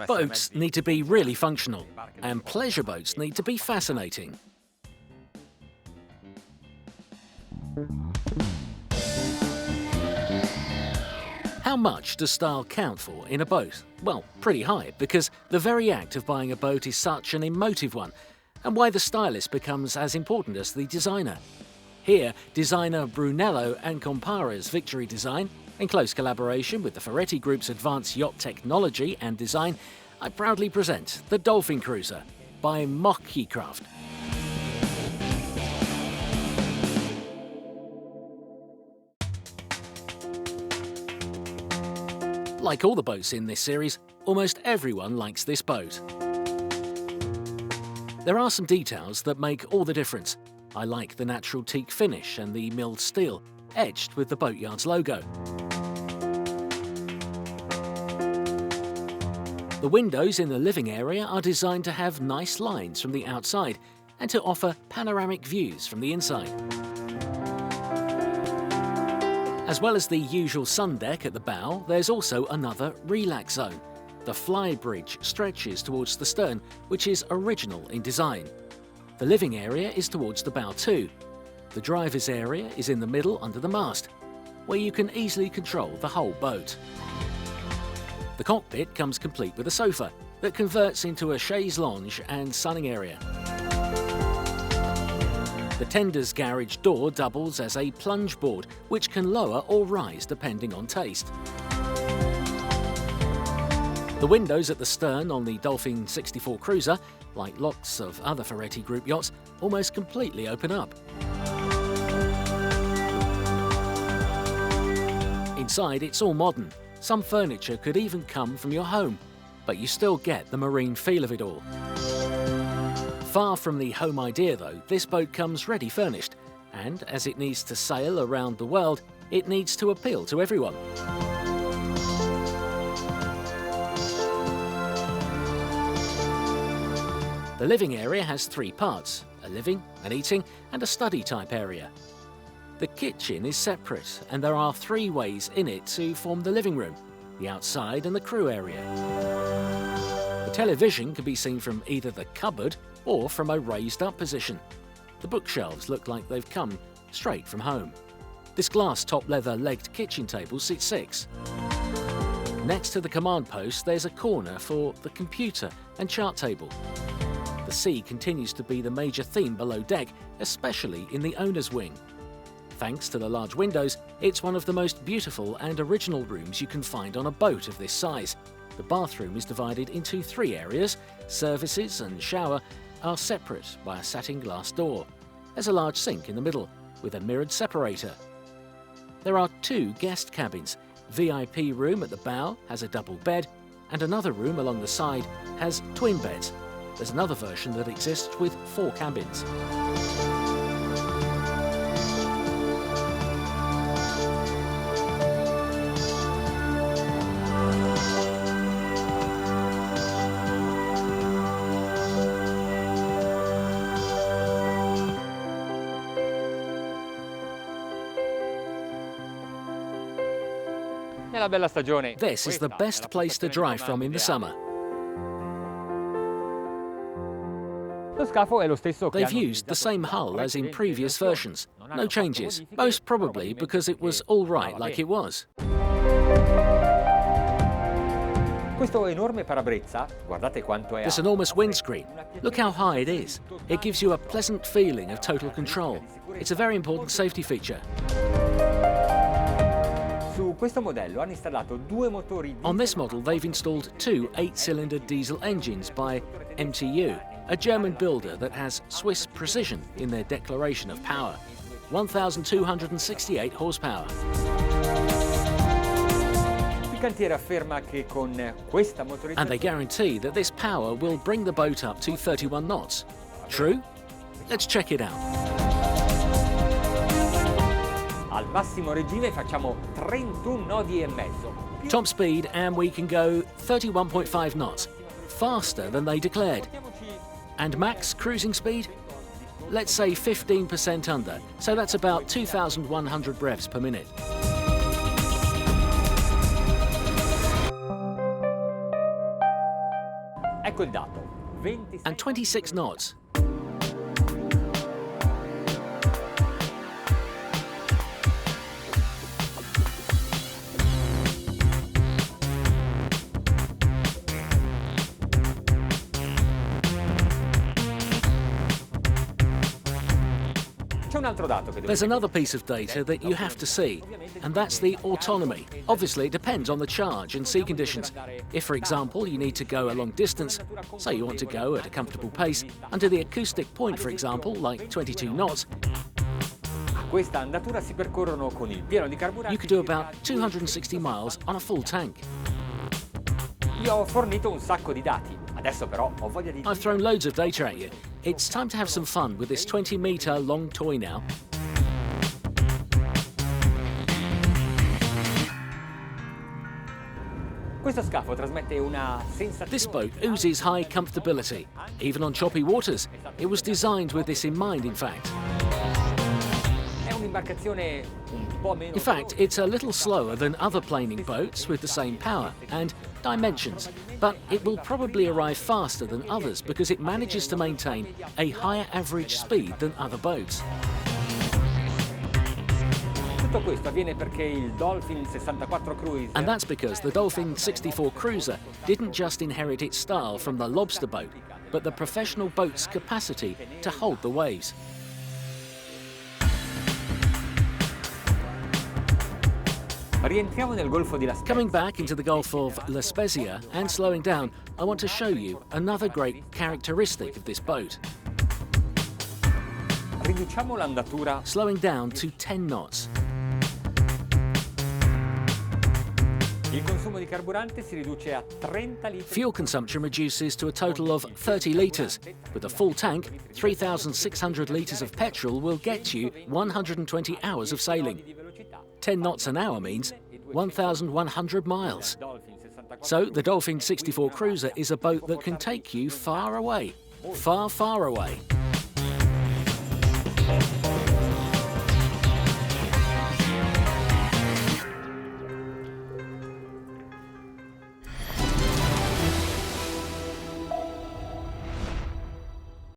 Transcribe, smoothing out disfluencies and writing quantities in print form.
Boats need to be really functional, and pleasure boats need to be fascinating. How much does style count for in a boat? Well, pretty high, because the very act of buying a boat is such an emotive one, and why the stylist becomes as important as the designer. Here, designer Brunello and Compara's Victory Design, in close collaboration with the Ferretti Group's advanced yacht technology and design, I proudly present the Dolphin Cruiser by MOCHI Craft. Like all the boats in this series, almost everyone likes this boat. There are some details that make all the difference. I like the natural teak finish and the milled steel, etched with the boatyard's logo. The windows in the living area are designed to have nice lines from the outside and to offer panoramic views from the inside. As well as the usual sun deck at the bow, there's also another relax zone. The fly bridge stretches towards the stern, which is original in design. The living area is towards the bow too. The driver's area is in the middle under the mast, where you can easily control the whole boat. The cockpit comes complete with a sofa that converts into a chaise lounge and sunning area. The tender's garage door doubles as a plunge board, which can lower or rise depending on taste. The windows at the stern on the Dolphin 64 Cruiser, like lots of other Ferretti Group yachts, almost completely open up. Inside, it's all modern. Some furniture could even come from your home, but you still get the marine feel of it all. Far from the home idea though, this boat comes ready furnished, and as it needs to sail around the world, it needs to appeal to everyone. The living area has three parts: a living, an eating, and a study type area. The kitchen is separate, and there are three ways in it to form the living room: the outside and the crew area. The television can be seen from either the cupboard or from a raised-up position. The bookshelves look like they've come straight from home. This glass top-leather legged kitchen table seats 6. Next to the command post, there's a corner for the computer and chart table. The sea continues to be the major theme below deck, especially in the owner's wing. Thanks to the large windows, it's one of the most beautiful and original rooms you can find on a boat of this size. The bathroom is divided into 3 areas. Services and shower are separate by a satin glass door. There's a large sink in the middle, with a mirrored separator. There are 2 guest cabins. VIP room at the bow has a double bed, and another room along the side has twin beds. There's another version that exists with 4 cabins. This is the best place to drive from in the summer. They've used the same hull as in previous versions. No changes, most probably because it was all right like it was. This enormous windscreen, look how high it is. It gives you a pleasant feeling of total control. It's a very important safety feature. On this model, they've installed 2 8-cylinder diesel engines by MTU, a German builder that has Swiss precision in their declaration of power. 1,268 horsepower. And they guarantee that this power will bring the boat up to 31 knots. True? Let's check it out. Top speed, and we can go 31.5 knots, faster than they declared. And max cruising speed? Let's say 15% under, so that's about 2,100 revs per minute. Leggo il dato. and 26 knots. C'è un altro dato che There's another piece of data that you have to see, and that's the autonomy. Obviously, it depends on the charge and sea conditions. If, for example, you need to go a long distance, say you want to go at a comfortable pace, under the acoustic point, for example, like 22 knots, questa andatura si percorrono con il pieno di carburante. you could do about 260 miles on a full tank. Io ho fornito un sacco di dati. Adesso però ho voglia di... I've thrown loads of data at you. It's time to have some fun with this 20-metre long toy now. Questo scafo trasmette una sensazione... This boat oozes high comfortability, even on choppy waters. It was designed with this in mind, in fact. È un'imbarcazione un po' meno... In fact, it's a little slower than other planing boats with the same power and dimensions, but it will probably arrive faster than others because it manages to maintain a higher average speed than other boats. Tutto questo avviene perché il Dolphin 64 Cruiser... And that's because the Dolphin 64 Cruiser didn't just inherit its style from the lobster boat, but the professional boat's capacity to hold the waves. Rientriamo nel Golfo di La Spezia. Coming back into the Gulf of La Spezia and slowing down, I want to show you another great characteristic of this boat. Riduciamo l'andatura. Slowing down to 10 knots. Il consumo di carburante si riduce a 30 litri. Fuel consumption reduces to a total of 30 litres. With a full tank, 3,600 litres of petrol will get you 120 hours of sailing. 10 knots an hour means 1,100 miles. So the Dolphin 64 Cruiser is a boat that can take you far away, far, far away.